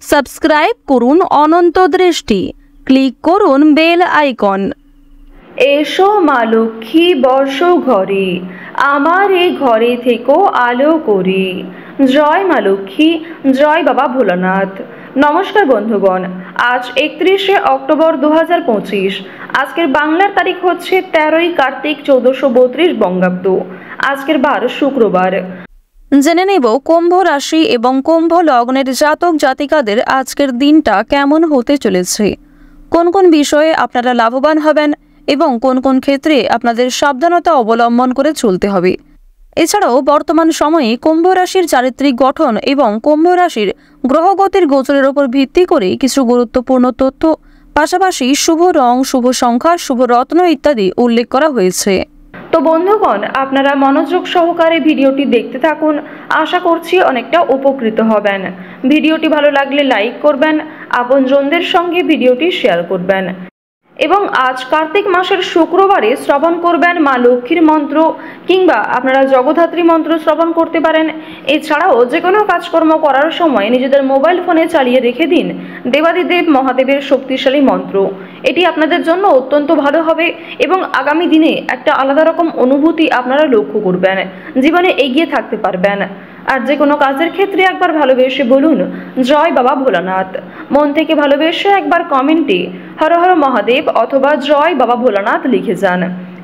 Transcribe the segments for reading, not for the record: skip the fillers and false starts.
Subscribe করুন অনন্ত দৃষ্টি, click করুন বেল আইকন। এসো মা লক্ষ্মী বসো ঘরে, আমার এই ঘরে থেকেও আলো করি। জয় মা লক্ষ্মী, জয় বাবা ভোলানাথ। নমস্কার বন্ধুগণ, আজ 31শে অক্টোবর 2025। আজকের বাংলার তারিখ হচ্ছে 13ই কার্তিক 1432 বঙ্গাব্দ। আজকের বার শুক্রবার। জেনে নেব কুম্ভ রাশি এবং কুম্ভ লগ্নের জাতক জাতিকাদের আজকের দিনটা কেমন হতে চলেছে, কোন কোন বিষয়ে আপনারা লাভবান হবেন এবং কোন কোন ক্ষেত্রে আপনাদের সাবধানতা অবলম্বন করে চলতে হবে। এছাড়াও বর্তমান সময়ে কুম্ভ রাশির চারিত্রিক গঠন এবং কুম্ভ রাশির গ্রহগতির গোচরের উপর ভিত্তি করে কিছু গুরুত্বপূর্ণ তথ্য, পাশাপাশি শুভ রং, শুভ সংখ্যা, শুভ রত্ন ইত্যাদি উল্লেখ করা হয়েছে। তো বন্ধুগণ, আপনারা মনোযোগ সহকারে ভিডিওটি দেখতে থাকুন। আশা করছি অনেকটা উপকৃত হবেন। ভিডিওটি ভালো লাগলে লাইক করবেন, আপনজনদের সঙ্গে ভিডিওটি শেয়ার করবেন এবং আজ কার্তিক মাসের শুক্রবারে শ্রবণ করবেন মা লক্ষ্মীর মন্ত্র, কিংবা আপনারা জগদ্ধাত্রী মন্ত্র শ্রবণ করতে পারেন। এছাড়াও যে কোনো কাজকর্ম করার সময় নিজেদের মোবাইল ফোনে চালিয়ে রেখে দিন দেবাদিদেব মহাদেবের শক্তিশালী মন্ত্র। এটি আপনাদের জন্য অত্যন্ত ভালো হবে এবং আগামী দিনে একটা আলাদা রকম অনুভূতি আপনারা লক্ষ্য করবেন, জীবনে এগিয়ে থাকতে পারবেন। আর যে কোনো কাজের ক্ষেত্রে একবার ভালোবেসে বলুন জয় বাবা ভোলানাথ। মন থেকে ভালোবেসে একবার কমেন্টে হর হর মহাদেব অথবা জয় বাবা ভোলানাথ লিখে যান।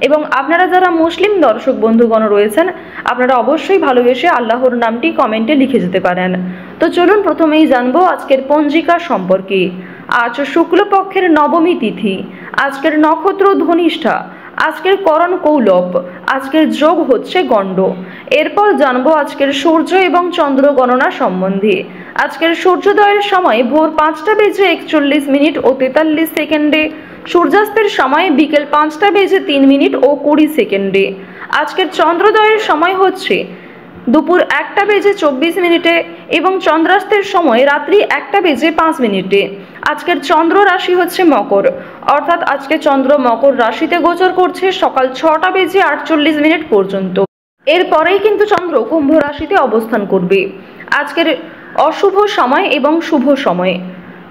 এবং আপনারা যারা মুসলিম দর্শক বন্ধুগণ রয়েছেন, আপনারা অবশ্যই ভালোবেসে আল্লাহর নামটি কমেন্টে লিখে যেতে পারেন। তো চলুন প্রথমেই জানবো আজকের পঞ্জিকা সম্পর্কে। আজ শুক্লপক্ষের নবমী তিথি, আজকের নক্ষত্র ধনিষ্ঠা, আজকের করণ কৌলভ, আজকের যোগ হচ্ছে গণ্ড। এরপর জানবো আজকের সূর্য এবং চন্দ্র গণনা সম্বন্ধে। আজকের সূর্যোদয়ের সময় ভোর 5টা বেজে 41 মিনিট ও 43 সেকেন্ডে, সূর্যাস্তের সময় বিকেল 5টা বেজে 3 মিনিট ও 20 সেকেন্ডে। আজকের চন্দ্রোদয়ের সময় হচ্ছে দুপুর 1টা বেজে 24 মিনিটে এবং চন্দ্রাস্তের সময় রাত্রি 1টা বেজে 5 মিনিটে। আজকের চন্দ্র রাশি হচ্ছে মকর, অর্থাৎ আজকে চন্দ্র মকর রাশিতে গোচর করছে সকাল 6টা বেজে 48 মিনিট পর্যন্ত। এরপরেই কিন্তু চন্দ্র কুম্ভ রাশিতে অবস্থান করবে। আজকের অশুভ সময় এবং শুভ সময়।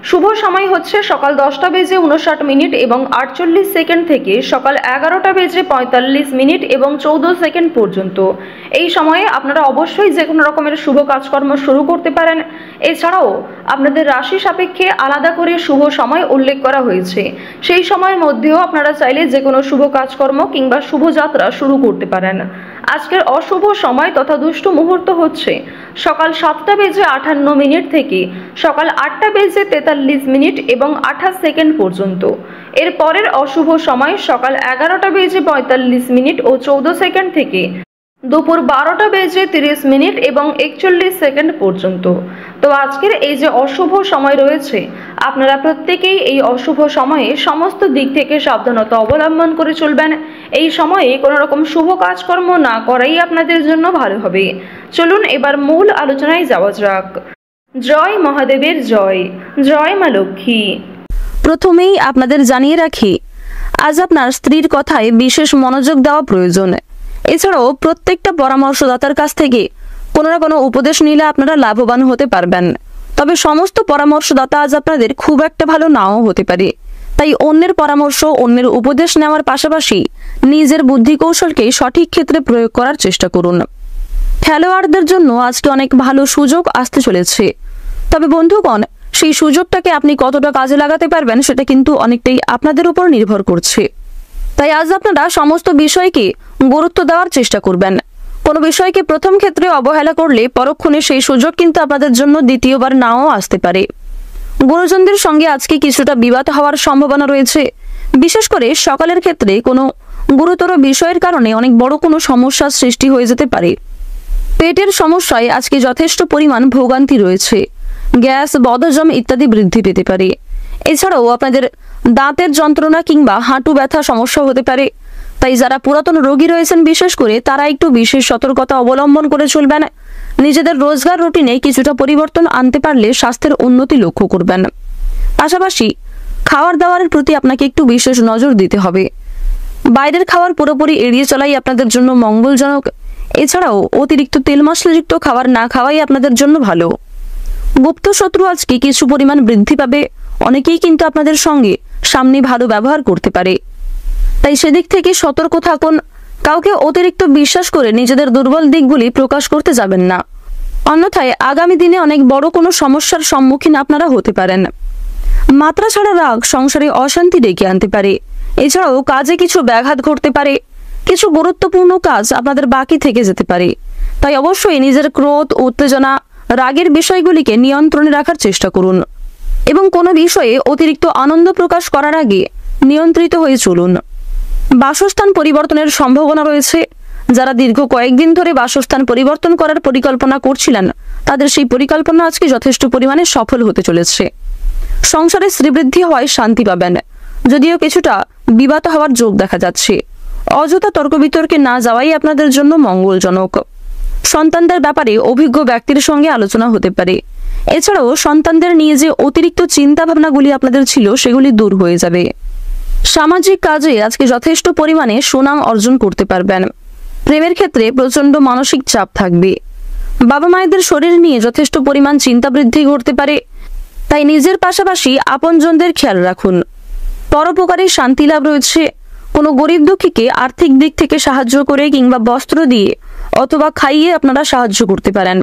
শুভ সময় হচ্ছে সকাল 10টা বেজে 59 মিনিট এবং 48 সেকেন্ড থেকে সকাল 11টা বেজে 45 মিনিট এবং 14 সেকেন্ড পর্যন্ত। এই সময়ে আপনারা অবশ্যই যে কোনো রকমের শুভ কাজকর্ম শুরু করতে পারেন। এছাড়াও আপনাদের রাশি সাপেক্ষে আলাদা করে শুভ সময় উল্লেখ করা হয়েছে, সেই সময়ের মধ্যেও আপনারা চাইলে যে কোনো শুভ কাজকর্ম কিংবা শুভযাত্রা শুরু করতে পারেন। আজকের অশুভ সময় তথা দুষ্ট মুহূর্ত হচ্ছে সকাল 7টা বেজে 58 মিনিট থেকে সকাল 8টা বেজে 43 মিনিট এবং 28 সেকেন্ড পর্যন্ত। এর পরের অশুভ সময় সকাল 11টা বেজে 45 মিনিট ও 14 সেকেন্ড থেকে দুপুর 12টা বেজে 30 মিনিট এবং 41 সেকেন্ড পর্যন্ত। তো আজকের এই যে অশুভ সময় রয়েছে, আপনারা প্রত্যেকেই এই অশুভ সময়ে সমস্ত দিক থেকে সাবধানতা অবলম্বন করে চলবেন। এই সময়ে কোনো রকম শুভ কাজকর্ম না করাই আপনাদের জন্য ভালো হবে। চলুন এবার মূল আলোচনায় যাওয়া যাক। জয় মহাদেবের জয়, জয় মা লক্ষ্মী। প্রথমেই আপনাদের জানিয়ে রাখি, আজ আপনার স্ত্রীর কথায় বিশেষ মনোযোগ দেওয়া প্রয়োজন। এছাড়াও প্রত্যেকটা পরামর্শদাতার কাছ থেকে কোনো না কোনো উপদেশ নিলে আপনারা লাভবান হতে পারবেন। তবে সমস্ত পরামর্শদাতা আজ আপনাদের খুব একটা ভালো নাও হতে পারে। তাই অন্যের পরামর্শ, অন্যের উপদেশ নেওয়ার পাশাপাশি নিজের বুদ্ধি কৌশলকে সঠিক ক্ষেত্রে প্রয়োগ করার চেষ্টা করুন। খেলোয়াড়দের জন্য আজকে অনেক ভালো সুযোগ আসতে চলেছে। তবে বন্ধুগণ, সেই সুযোগটাকে আপনি কতটা কাজে লাগাতে পারবেন সেটা কিন্তু অনেকটাই আপনাদের উপর নির্ভর করছে। তাই আজ আপনারা সমস্ত বিষয়কে গুরুত্ব দেওয়ার চেষ্টা করবেন। কোনো বিষয়কে প্রথম ক্ষেত্রে অবহেলা করলে পরক্ষণে সেই সুযোগ কিন্তু আপনাদের জন্য দ্বিতীয়বার নাও আসতে পারে। গুরুজনদের সঙ্গে আজকে কিছুটা বিবাদ হওয়ার সম্ভাবনা রয়েছে। বিশেষ করে সকালের ক্ষেত্রে কোনো গুরুতর বিষয়ের কারণে অনেক বড় কোনো সমস্যার সৃষ্টি হয়ে যেতে পারে। পেটের সমস্যায় আজকে যথেষ্ট পরিমাণ ভোগান্তি রয়েছে। গ্যাস, বদহজম ইত্যাদি বৃদ্ধি পেতে পারে। এছাড়াও আপনাদের দাঁতের যন্ত্রণা কিংবা হাঁটু ব্যথা সমস্যা হতে পারে। তাই যারা পুরাতন রোগী রয়েছেন বিশেষ করে, তারা একটু বিশেষ সতর্কতা অবলম্বন করে চলবেন। নিজেদের রোজগার রুটিনে কিছুটা পরিবর্তন আনতে পারলে স্বাস্থ্যের উন্নতি লক্ষ্য করবেন। পাশাপাশি খাওয়ার দাওয়ারের প্রতি আপনাকে একটু বিশেষ নজর দিতে হবে। বাইরের খাবার পুরোপুরি এড়িয়ে চলাই আপনাদের জন্য মঙ্গলজনক। এছাড়াও অতিরিক্ত তেল মশলাযুক্ত খাবার না খাওয়াই আপনাদের জন্য ভালো। গুপ্ত শত্রু আজকে কিছু পরিমাণ বৃদ্ধি পাবে। অনেকেই কিন্তু আপনাদের সঙ্গে সামনে ভালো ব্যবহার করতে পারে, তাই সেদিক থেকে সতর্ক থাকুন। কাউকে অতিরিক্ত বিশ্বাস করে নিজেদের দুর্বল দিকগুলি প্রকাশ করতে যাবেন না, অন্যথায় আগামী দিনে অনেক বড় কোনো সমস্যার সম্মুখীন আপনারা হতে পারেন। মাত্রা ছাড়া রাগ সংসারে অশান্তি ডেকে আনতে পারে। এছাড়াও কাজে কিছু ব্যাঘাত ঘটতে পারে, কিছু গুরুত্বপূর্ণ কাজ আপনাদের বাকি থেকে যেতে পারে। তাই অবশ্যই নিজের ক্রোধ, উত্তেজনা, রাগের বিষয়গুলিকে নিয়ন্ত্রণে রাখার চেষ্টা করুন এবং কোনো বিষয়ে অতিরিক্ত আনন্দ প্রকাশ করার আগে নিয়ন্ত্রিত হয়ে চলুন। বাসস্থান পরিবর্তনের সম্ভাবনা রয়েছে। যারা দীর্ঘ কয়েকদিন ধরে বাসস্থান পরিবর্তন করার পরিকল্পনা করছিলেন, তাদের সেই পরিকল্পনা আজকে যথেষ্ট পরিমাণে সফল হতে চলেছে। সংসারে শ্রীবৃদ্ধি হয়, শান্তি পাবেন, যদিও কিছুটা বিবাদ হওয়ার যোগ দেখা যাচ্ছে। অযথা তর্ক বিতর্কে না যাওয়াই আপনাদের জন্য মঙ্গলজনক। সন্তানদের ব্যাপারে অভিজ্ঞ ব্যক্তির সঙ্গে আলোচনা হতে পারে। এছাড়াও সন্তানদের নিয়ে যে অতিরিক্ত চিন্তা ভাবনাগুলি আপনাদের ছিল, সেগুলি দূর হয়ে যাবে। সামাজিক কাজে আজকে যথেষ্ট পরিমাণে সুনাম অর্জন করতে পারবেন। প্রেমের ক্ষেত্রে প্রচন্ড মানসিক চাপ থাকবে। বাবা মায়েদের শরীর নিয়ে যথেষ্ট পরিমাণ চিন্তা বৃদ্ধি ঘটতে পারে, তাই নিজের পাশাপাশি আপনজনদের খেয়াল রাখুন। পরোপকারে শান্তি লাভ রয়েছে। কোনো গরিব দুঃখীকে আর্থিক দিক থেকে সাহায্য করে কিংবা বস্ত্র দিয়ে অথবা খাইয়ে আপনারা সাহায্য করতে পারেন।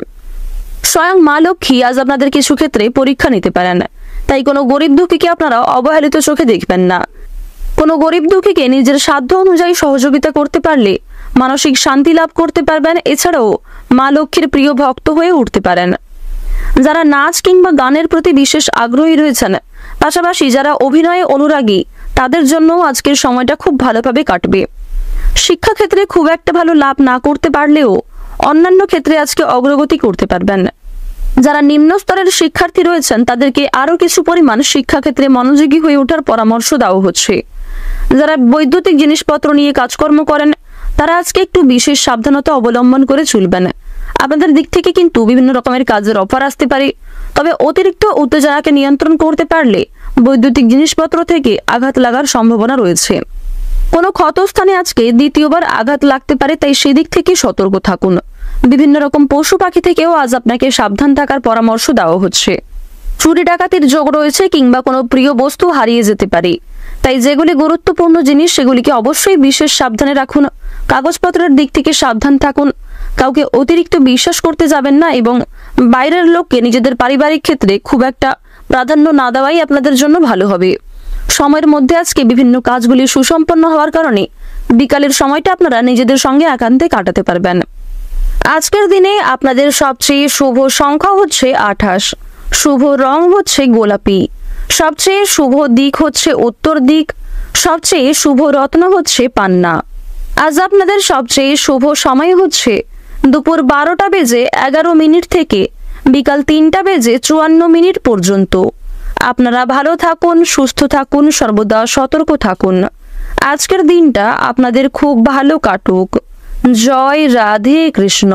স্বয়ং মা লক্ষ্মী আজ আপনাদের কিছু ক্ষেত্রে পরীক্ষা নিতে পারেন, তাই কোনো গরিব দুঃখীকে আপনারা অবহেলিত চোখে দেখবেন না। কোনো গরিব দুঃখীকে নিজের সাধ্য অনুযায়ী সহযোগিতা করতে পারলে মানসিক শান্তি লাভ করতে পারবেন। এছাড়াও মা লক্ষ্মীর প্রিয় ভক্ত হয়ে উঠতে পারেন। যারা নাচ কিংবা গানের প্রতি বিশেষ আগ্রহী রয়েছেন, পাশাপাশি যারা অভিনয়ে অনুরাগী, তাদের জন্য আজকের সময়টা খুব ভালোভাবে কাটবে। শিক্ষাক্ষেত্রে খুব একটা ভালো লাভ না করতে পারলেও অন্যান্য ক্ষেত্রে আজকে অগ্রগতি করতে পারবেন। যারা নিম্ন স্তরের শিক্ষার্থী রয়েছেন, তাদেরকে আরও কিছু পরিমাণ শিক্ষাক্ষেত্রে মনোযোগী হয়ে ওঠার পরামর্শ দেওয়া হচ্ছে। যারা বৈদ্যুতিক জিনিসপত্র নিয়ে কাজকর্ম করেন, তারা আজকে একটু বিশেষ সাবধানতা অবলম্বন করে চলবেন। আপনাদের দিক থেকে কিন্তু বিভিন্ন রকমের কাজের অফার আসতে পারে, তবে অতিরিক্ত উত্তেজনাকে নিয়ন্ত্রণ করতে পারলে বৈদ্যুতিক জিনিসপত্র থেকে আঘাত লাগার সম্ভাবনা রয়েছে। কোনো ক্ষতস্থানে আজকে দ্বিতীয়বার আঘাত লাগতে পারে, তাই সেদিক থেকে সতর্ক থাকুন। বিভিন্ন রকম পশু পাখি থেকেও আজ আপনাকে সাবধান থাকার পরামর্শ দেওয়া হচ্ছে। চুরি ডাকাতির যোগ রয়েছে কিংবা কোনো প্রিয় বস্তু হারিয়ে যেতে পারে, তাই যেগুলি গুরুত্বপূর্ণ জিনিস সেগুলিকে অবশ্যই বিশেষ সাবধানে রাখুন। কাগজপত্রের দিক থেকে সাবধান থাকুন। কাউকে অতিরিক্ত বিশ্বাস করতে যাবেন না এবং বাইরের লোককে নিজেদের পারিবারিক ক্ষেত্রে খুব একটা প্রাধান্য না দেওয়াই আপনাদের জন্য ভালো হবে। সময়ের মধ্যে আজকে বিভিন্ন কাজগুলি সুসম্পন্ন হওয়ার কারণে বিকালের সময়টা আপনারা নিজেদের সঙ্গে একান্তে কাটাতে পারবেন। আজকের দিনে আপনাদের সবচেয়ে শুভ সংখ্যা হচ্ছে 28, শুভ রং হচ্ছে গোলাপি, সবচেয়ে শুভ দিক হচ্ছে উত্তর দিক, সবচেয়ে শুভ রত্ন হচ্ছে পান্না। আজ আপনাদের সবচেয়ে শুভ সময় হচ্ছে দুপুর 12টা বেজে 11 মিনিট থেকে বিকাল 3টা বেজে 54 মিনিট পর্যন্ত। আপনারা ভালো থাকুন, সুস্থ থাকুন, সর্বদা সতর্ক থাকুন। আজকের দিনটা আপনাদের খুব ভালো কাটুক। জয় রাধে কৃষ্ণ।